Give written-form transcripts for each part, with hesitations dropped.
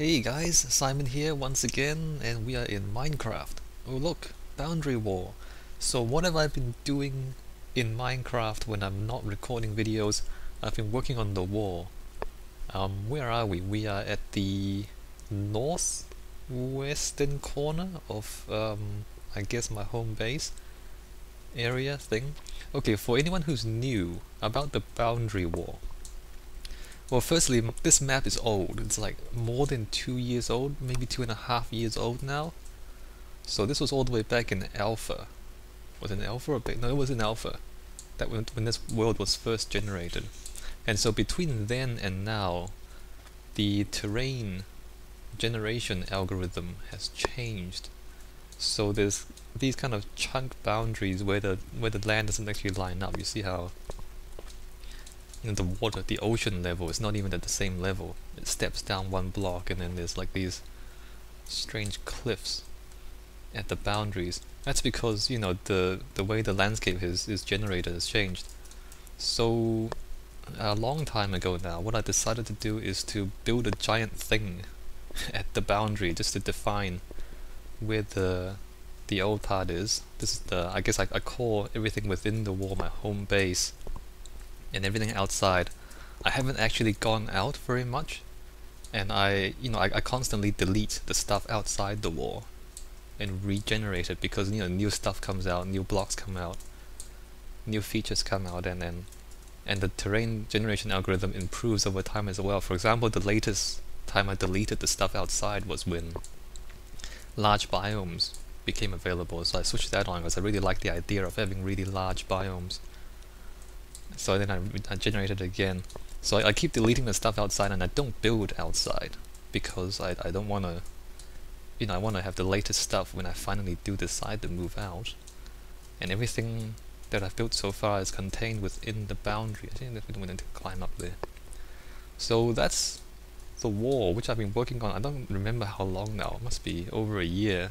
Hey guys, Simon here once again, and we are in Minecraft. Oh look, boundary wall. So what have I been doing in Minecraft when I'm not recording videos? I've been working on the wall. Where are we? We are at the northwestern corner of, I guess my home base area thing. Okay, for anyone who's new about the boundary wall. Well, firstly, this map is old. It's like more than 2 years old, maybe 2.5 years old now. So this was all the way back in alpha. Was it an alpha or beta? No, it was in alpha. That when this world was first generated. And so between then and now, the terrain generation algorithm has changed. So there's these kind of chunk boundaries where the land doesn't actually line up. You see how the water, the ocean level is not even at the same level. It steps down one block and then there's like these strange cliffs at the boundaries. That's because, the way the landscape is generated has changed. So a long time ago now, what I decided to do is to build a giant thing at the boundary just to define where the old part is. This is I guess I call everything within the wall my home base. And everything outside, I haven't actually gone out very much, and I constantly delete the stuff outside the wall and regenerate it because new stuff comes out, new blocks come out, new features come out, and the terrain generation algorithm improves over time as well. For example, the latest time I deleted the stuff outside was when large biomes became available, so I switched that on because I really like the idea of having really large biomes. So then I generated it again. So I keep deleting the stuff outside, and I don't build outside because I don't want to, I want to have the latest stuff when I finally do decide to move out. And everything that I've built so far is contained within the boundary. I think that we need to climb up there. So that's the wall, which I've been working on. I don't remember how long now. It must be over a year.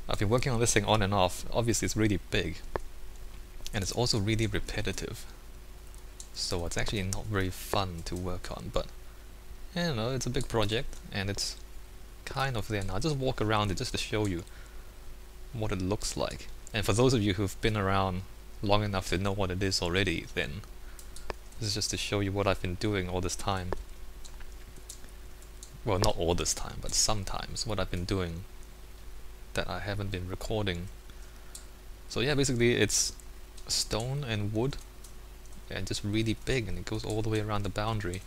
I've been working on this thing on and off. Obviously it's really big. And it's also really repetitive. So it's actually not very fun to work on, but it's a big project and it's kind of there now. I'll just walk around it just to show you what it looks like. And for those of you who've been around long enough to know what it is already, then this is just to show you what I've been doing all this time. Well, not all this time, but sometimes what I've been doing that I haven't been recording. So yeah, basically it's stone and wood, and just really big, and it goes all the way around the boundary.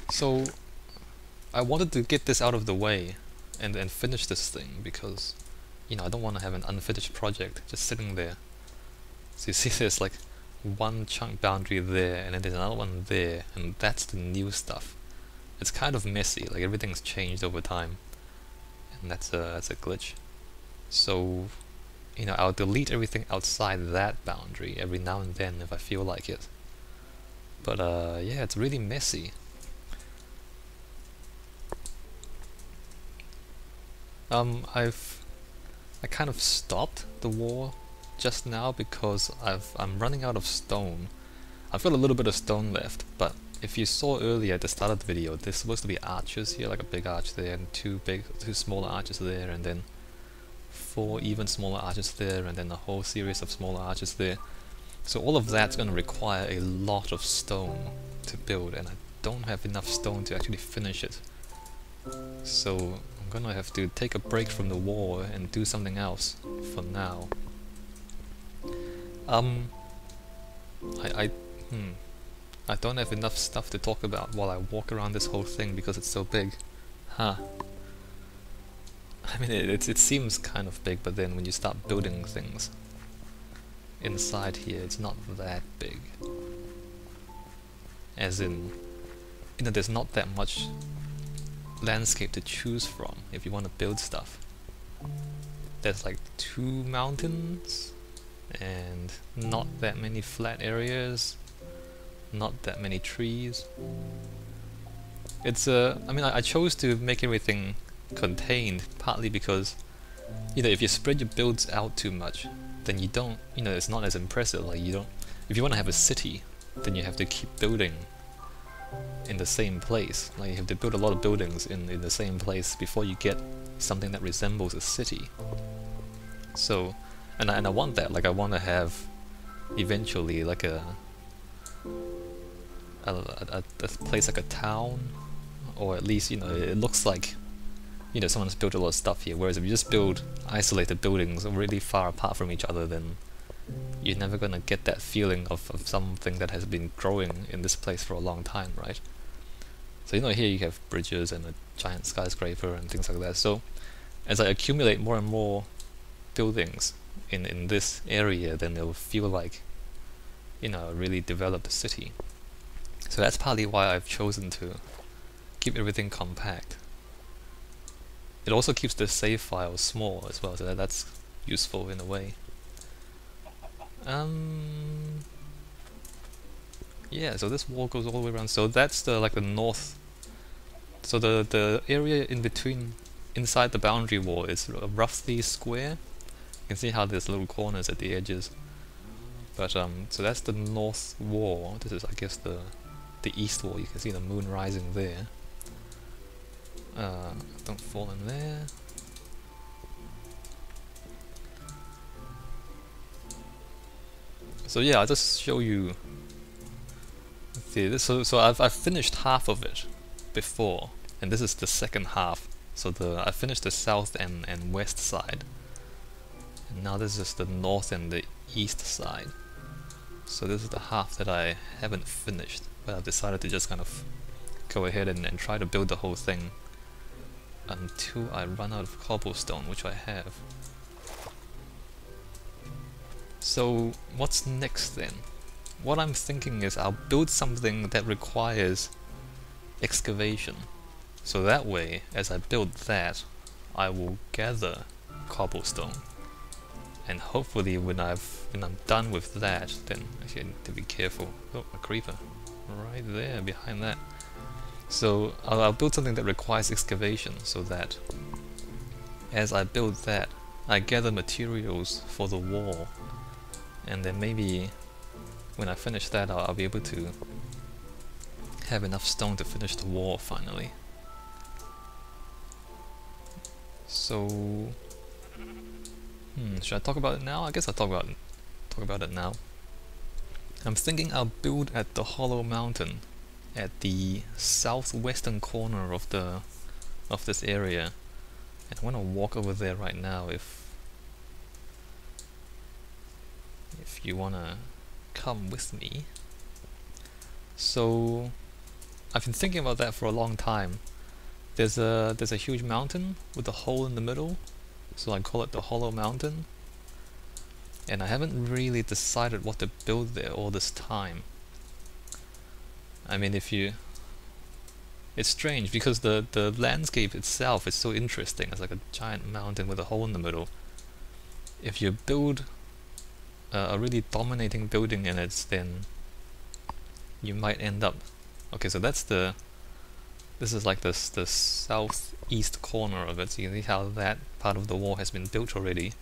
So I wanted to get this out of the way and finish this thing because I don't want to have an unfinished project just sitting there. So you see there's like one chunk boundary there, and then there's another one there, and that's the new stuff. It's kind of messy, like everything's changed over time, and that's a glitch. So I'll delete everything outside that boundary every now and then if I feel like it. But yeah, it's really messy. I kind of stopped the war just now because I'm running out of stone. I've got a little bit of stone left, but if you saw earlier at the start of the video, there's supposed to be arches here, like a big arch there and two smaller arches there, and then 4 even smaller arches there, and then a whole series of smaller arches there. So all of that's going to require a lot of stone to build, and I don't have enough stone to actually finish it. So I'm going to have to take a break from the wall and do something else for now. I don't have enough stuff to talk about while I walk around this whole thing because it's so big. Huh. I mean, it seems kind of big, but then when you start building things inside here, it's not that big. As in, there's not that much landscape to choose from if you want to build stuff. There's like 2 mountains, and not that many flat areas, not that many trees. It's I chose to make everything contained partly because if you spread your builds out too much, then you don't it's not as impressive. Like if you want to have a city, then you have to keep building in the same place. Like you have to build a lot of buildings in the same place before you get something that resembles a city. So, and I want that. Like I want to have eventually like a place like a town, or at least, you know, it looks like, you know, someone's built a lot of stuff here. Whereas if you just build isolated buildings really far apart from each other, then you're never gonna get that feeling of something that has been growing in this place for a long time, right? So, you know, here you have bridges and a giant skyscraper and things like that. So as I accumulate more and more buildings in this area, then it'll feel like, you know, a really developed city. So that's partly why I've chosen to keep everything compact. It also keeps the save file small as well, so that's useful in a way. Yeah, so this wall goes all the way around. So that's the like the north. So the area in between, inside the boundary wall, is roughly square. You can see how there's little corners at the edges. But so that's the north wall. This is, I guess, the east wall. You can see the moon rising there. Don't fall in there. So yeah, I'll just show you. See this. So I've finished half of it before, and this is the second half. So I finished the south and west side, and now this is the north and the east side. So this is the half that I haven't finished, but I've decided to just kind of go ahead and try to build the whole thing until I run out of cobblestone, which I have. So what's next then? What I'm thinking is I'll build something that requires excavation. So that way, as I build that, I will gather cobblestone. And hopefully when I'm done with that, then actually I need to be careful. Oh, a creeper. Right there, behind that. So I'll build something that requires excavation, so that as I build that, I gather materials for the wall. And then maybe when I finish that, I'll be able to have enough stone to finish the wall finally. So, should I talk about it now? I guess I'll talk about it now. I'm thinking I'll build at the hollow mountain at the southwestern corner of this area. And I want to walk over there right now if you wanna come with me. So I've been thinking about that for a long time. There's a huge mountain with a hole in the middle, so I call it the hollow mountain. And I haven't really decided what to build there all this time. I mean, it's strange because the landscape itself is so interesting. It's like a giant mountain with a hole in the middle. If you build a really dominating building in it, then you might end up. Okay, so this is like the southeast corner of it. So you can see how that part of the wall has been built already.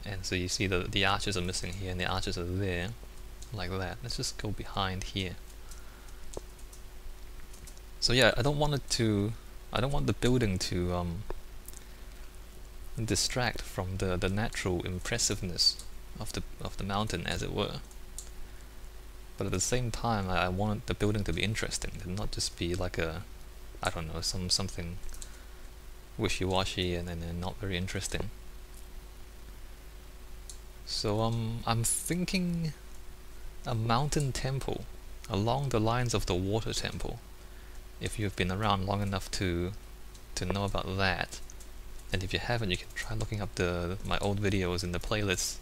And so you see the arches are missing here, and the arches are there, like that. Let's just go behind here. So yeah, I don't want the building to distract from the natural impressiveness of the mountain, as it were. But at the same time, I want the building to be interesting, and not just be like a, I don't know, something wishy-washy and not very interesting. So I'm thinking a mountain temple along the lines of the water temple. If you've been around long enough to know about that, and if you haven't, you can try looking up my old videos in the playlist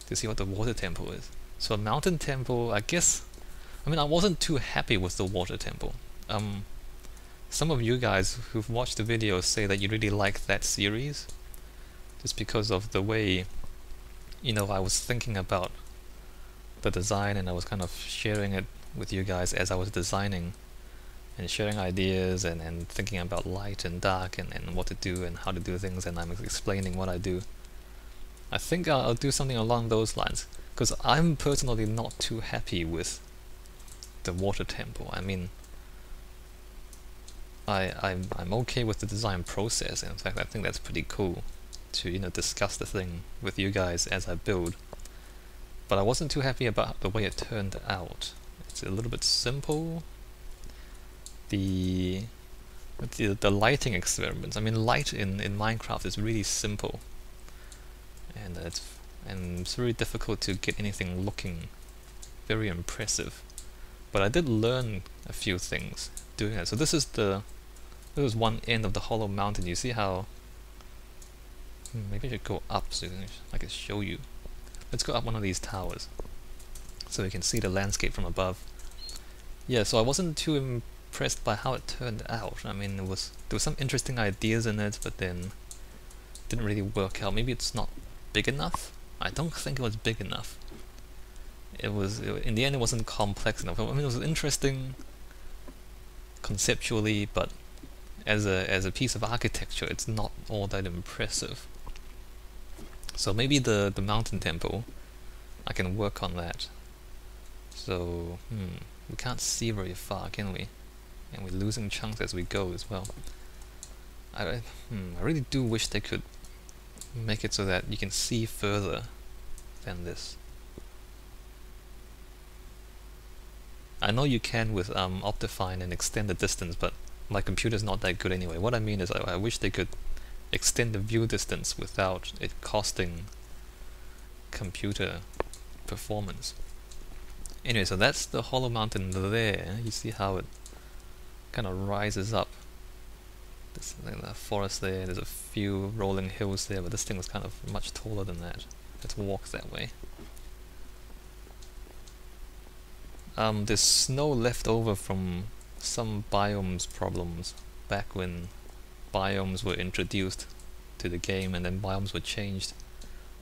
to see what the water temple is. So a mountain temple, I guess, I mean, I wasn't too happy with the water temple. Some of you guys who've watched the videos say that you really like that series, just because of the way, you know, I was thinking about the design, and I was kind of sharing it with you guys as I was designing, and sharing ideas and thinking about light and dark and what to do and how to do things, and I'm explaining what I do. I think I'll do something along those lines, because I'm personally not too happy with the water temple. I mean, I'm okay with the design process. In fact, I think that's pretty cool to, you know, discuss the thing with you guys as I build. But I wasn't too happy about the way it turned out. It's a little bit simple. The lighting experiments. I mean, light in Minecraft is really simple, and it's very difficult to get anything looking very impressive. But I did learn a few things doing it. So this is one end of the hollow mountain. You see how? Maybe I should go up so I can show you. Let's go up one of these towers so we can see the landscape from above. Yeah, so I wasn't too impressed by how it turned out. I mean, there was some interesting ideas in it, but then didn't really work out. Maybe it's not big enough. I don't think it was big enough. In the end, it wasn't complex enough. I mean, it was interesting conceptually, but as a piece of architecture, it's not all that impressive. So maybe the mountain temple, I can work on that. So we can't see very far, can we? And we're losing chunks as we go as well. I really do wish they could make it so that you can see further than this. I know you can with Optifine and extend the distance, but my computer's not that good anyway. What I mean is I wish they could extend the view distance without it costing computer performance. Anyway, so that's the hollow mountain there. You see how it kind of rises up. There's a forest there, there's a few rolling hills there, but this thing was kind of much taller than that. Let's walk that way. There's snow left over from some biomes problems back when biomes were introduced to the game and then biomes were changed.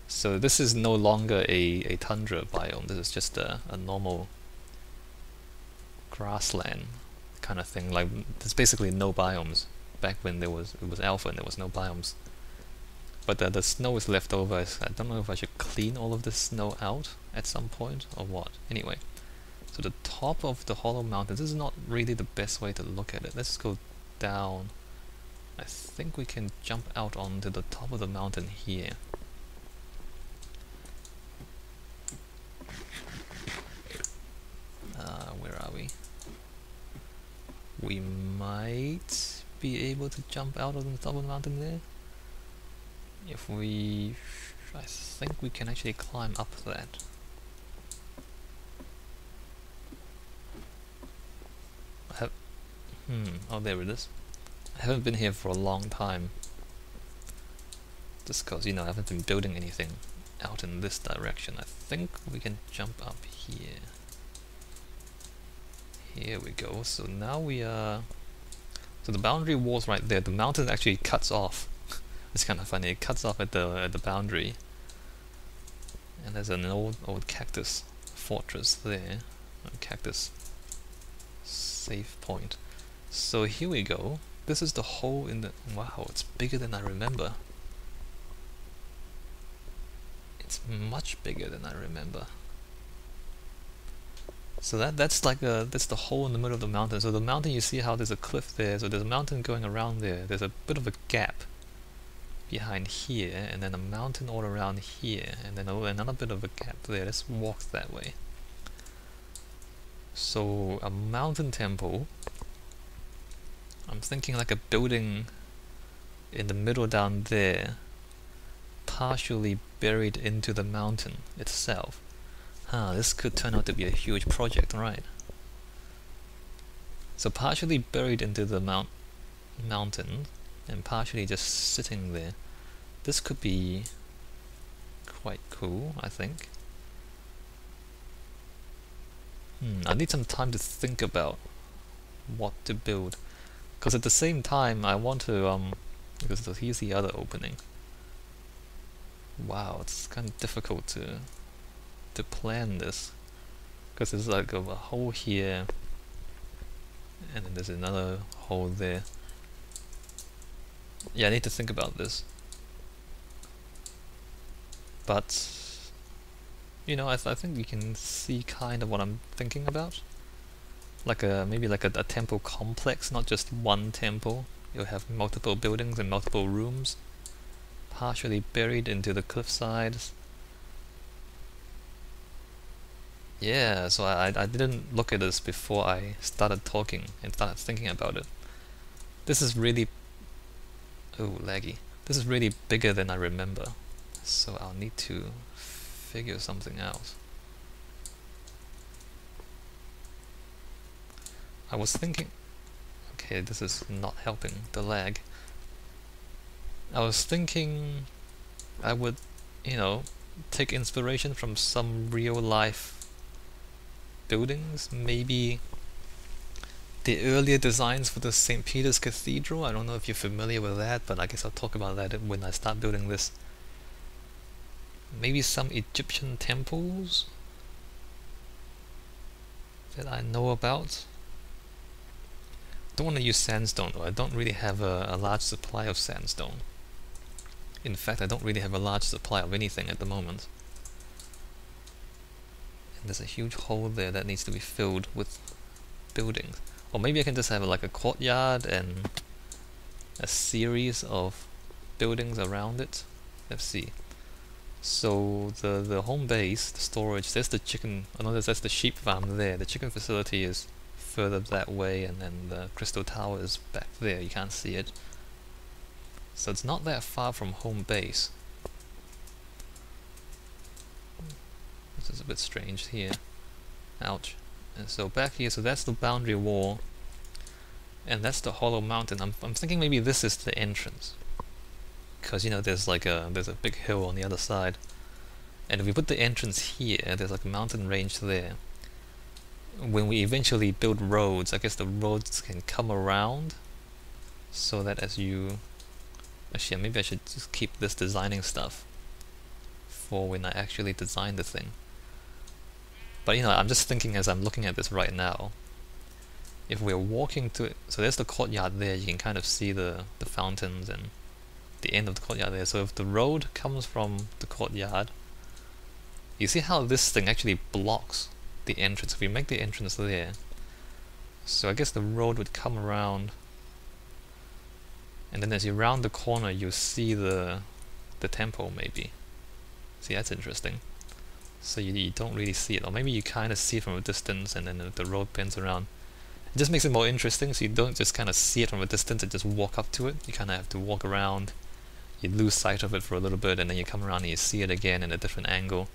So this is no longer a tundra biome, this is just a normal grassland kind of thing. Like, there's basically no biomes. Back when it was alpha and there was no biomes. But the snow is left over. I don't know if I should clean all of this snow out at some point or what. Anyway, so the top of the hollow mountain, this is not really the best way to look at it. Let's go down. I think we can jump out onto the top of the mountain here. Where are we? We might be able to jump out on the top of the mountain there. If we... I think we can actually climb up that. Oh, there it is. I haven't been here for a long time. Just cause, you know, I haven't been building anything out in this direction. I think we can jump up here. Here we go. So now we are... So the boundary wall's right there. The mountain actually cuts off. It's kind of funny. It cuts off at the boundary. And there's an old cactus fortress there. A cactus save point. So here we go. This is the hole in the... Wow, it's bigger than I remember. It's much bigger than I remember. So that's the hole in the middle of the mountain. So the mountain, you see how there's a cliff there. So there's a mountain going around there. There's a bit of a gap behind here, and then a mountain all around here, and then another bit of a gap there. Let's walk that way. So a mountain temple. I'm thinking like a building in the middle down there, partially buried into the mountain itself. This could turn out to be a huge project, right? So partially buried into the mountain, and partially just sitting there. This could be quite cool, I think. I need some time to think about what to build. Because at the same time, I want to, because here's the other opening. Wow, it's kind of difficult to plan this. Because there's like a hole here, and then there's another hole there. Yeah, I need to think about this. But, you know, I think you can see kind of what I'm thinking about. like a maybe like a temple complex, not just one temple. You'll have multiple buildings and multiple rooms, partially buried into the cliff sides. Yeah, so I didn't look at this before I started talking and started thinking about it. This is really... oh, laggy. This is really bigger than I remember, so I'll need to figure something out. I was thinking... okay, this is not helping the lag. I was thinking I would, you know, take inspiration from some real life buildings, maybe the earlier designs for the St. Peter's Cathedral. I don't know if you're familiar with that, but I guess I'll talk about that when I start building this. Maybe some Egyptian temples that I know about. Don't want to use sandstone though. I don't really have a large supply of sandstone. In fact, I don't really have a large supply of anything at the moment. And there's a huge hole there that needs to be filled with buildings. Or maybe I can just have like a courtyard and a series of buildings around it. Let's see. So the home base, the storage, there's the chicken... oh no, that's the sheep farm there. The chicken facility is further that way, and then the crystal tower is back there. You can't see it. So it's not that far from home base. This is a bit strange here. Ouch. And so back here, so that's the boundary wall, and that's the hollow mountain. I'm thinking maybe this is the entrance, because you know there's a big hill on the other side, and if we put the entrance here, there's like a mountain range there. When we eventually build roads, I guess the roads can come around, so that as you... actually, maybe I should just keep this designing stuff for when I actually design the thing. But you know, I'm just thinking as I'm looking at this right now, if we're walking to it, so there's the courtyard there, you can kind of see the fountains and the end of the courtyard there. So if the road comes from the courtyard, you see how this thing actually blocks the entrance. If we make the entrance there, so I guess the road would come around, and then as you round the corner you see the temple maybe. See, that's interesting. So you don't really see it, or maybe you kind of see it from a distance, and then the road bends around. It just makes it more interesting, so you don't just kind of see it from a distance and just walk up to it. You kind of have to walk around, you lose sight of it for a little bit, and then you come around and you see it again in a different angle,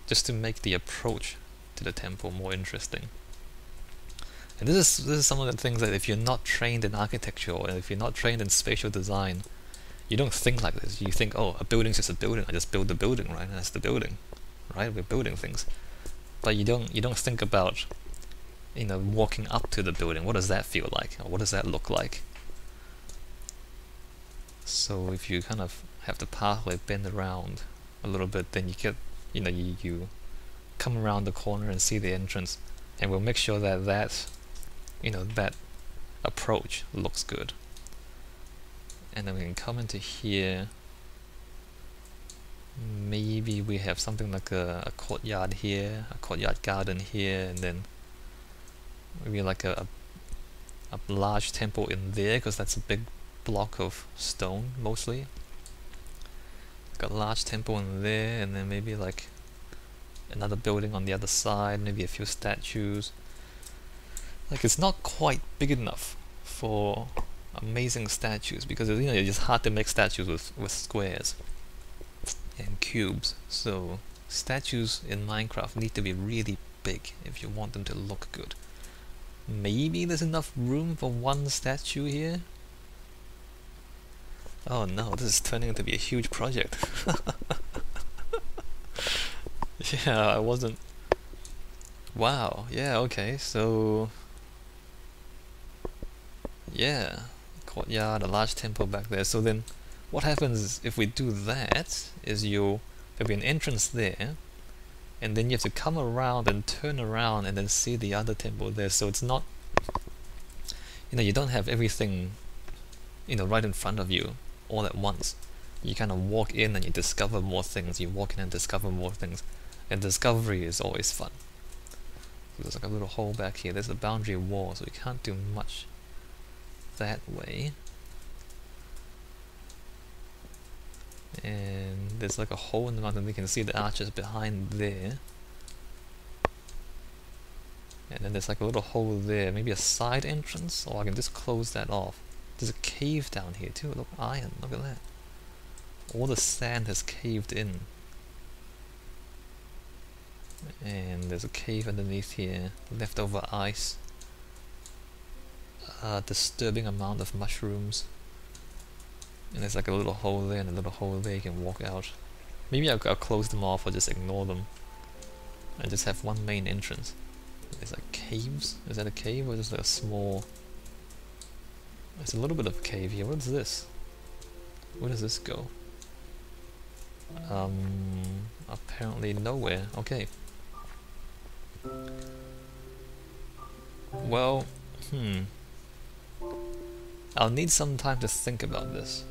just to make the approach to the temple more interesting. And this is some of the things that if you're not trained in architecture, or if you're not trained in spatial design, you don't think like this. You think, oh, a building's just a building, I just build the building, right? And that's the building. Right, we're building things, but you don't think about, you know, walking up to the building. What does that feel like? Or what does that look like? So if you kind of have the pathway bend around a little bit, then you get, you know, you come around the corner and see the entrance, and we'll make sure that you know, that approach looks good. And then we can come into here. Maybe we have something like a courtyard here, a courtyard garden here, and then maybe like a large temple in there, because that's a big block of stone mostly. Got a large temple in there, and then maybe like another building on the other side, maybe a few statues. Like, it's not quite big enough for amazing statues, because you know, it's just hard to make statues with squares and cubes. So statues in Minecraft need to be really big if you want them to look good. Maybe there's enough room for one statue here? Oh no, this is turning out to be a huge project. Yeah, I wasn't... wow, yeah, okay, so... yeah, courtyard, a large temple back there. So then what happens if we do that is there'll be an entrance there, and then you have to come around and turn around and then see the other temple there. So it's not, you know, you don't have everything, you know, right in front of you all at once. You kind of walk in and you discover more things, you walk in and discover more things, and discovery is always fun. There's like a little hole back here. There's the boundary wall, so we can't do much that way. And there's like a hole in the mountain. We can see the arches behind there. And then there's like a little hole there, maybe a side entrance, or I can just close that off. There's a cave down here too. Look, iron, look at that. All the sand has caved in. And there's a cave underneath here, leftover ice. A disturbing amount of mushrooms. And there's like a little hole there and a little hole there you can walk out. Maybe I'll close them off or just ignore them. And just have one main entrance. There's like caves? Is that a cave or just like a small... There's a little bit of a cave here. What's this? Where does this go? Apparently nowhere. Okay. Well, I'll need some time to think about this.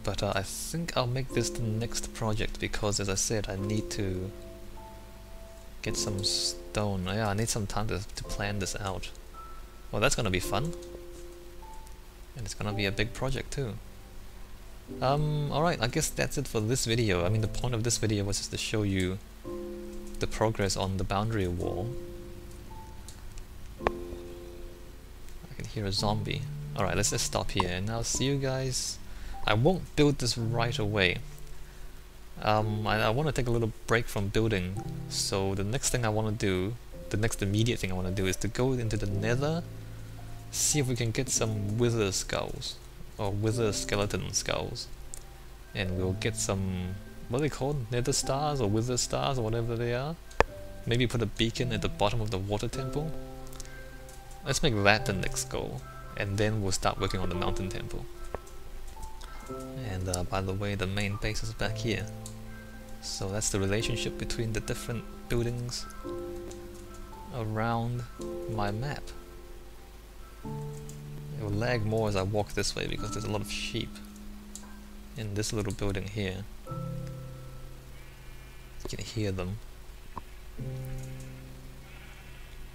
But I think I'll make this the next project because, as I said, I need to get some stone. Yeah, I need some time to plan this out. Well, that's gonna be fun. And it's gonna be a big project too. Alright, I guess that's it for this video. I mean, the point of this video was just to show you the progress on the boundary wall. I can hear a zombie. Alright, let's just stop here and I'll see you guys. I won't build this right away. I want to take a little break from building, so the next thing I want to do, the next immediate thing I want to do is to go into the nether, see if we can get some wither skulls, or wither skeleton skulls, and we'll get some, what are they called, nether stars or wither stars or whatever they are. Maybe put a beacon at the bottom of the water temple. Let's make that the next goal, and then we'll start working on the mountain temple. And by the way, the main base is back here. So that's the relationship between the different buildings around my map. It will lag more as I walk this way because there's a lot of sheep in this little building here. You can hear them.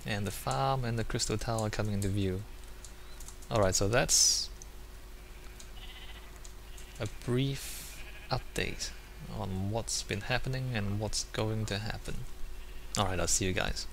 And the farm and the crystal tower coming into view. Alright, so that's a brief update on what's been happening and what's going to happen. Alright, I'll see you guys.